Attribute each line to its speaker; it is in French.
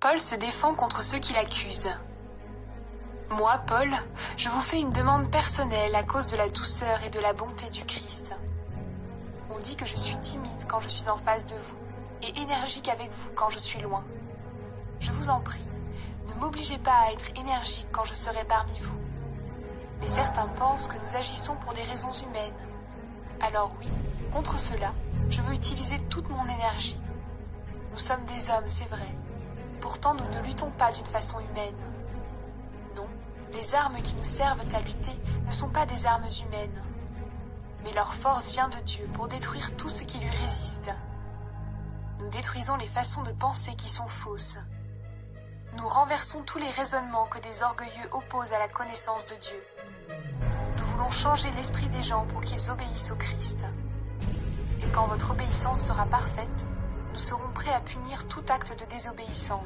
Speaker 1: Paul se défend contre ceux qui l'accusent. Moi, Paul, je vous fais une demande personnelle à cause de la douceur et de la bonté du Christ. On dit que je suis timide quand je suis en face de vous et énergique avec vous quand je suis loin. Je vous en prie, ne m'obligez pas à être énergique quand je serai parmi vous. Mais certains pensent que nous agissons pour des raisons humaines. Alors oui, contre cela, je veux utiliser toute mon énergie. Nous sommes des hommes, c'est vrai. Pourtant, nous ne luttons pas d'une façon humaine. Non, les armes qui nous servent à lutter ne sont pas des armes humaines. Mais leur force vient de Dieu pour détruire tout ce qui lui résiste. Nous détruisons les façons de penser qui sont fausses. Nous renversons tous les raisonnements que des orgueilleux opposent à la connaissance de Dieu. Nous voulons changer l'esprit des gens pour qu'ils obéissent au Christ. Et quand votre obéissance sera parfaite, nous serons prêts à punir tout acte de désobéissance.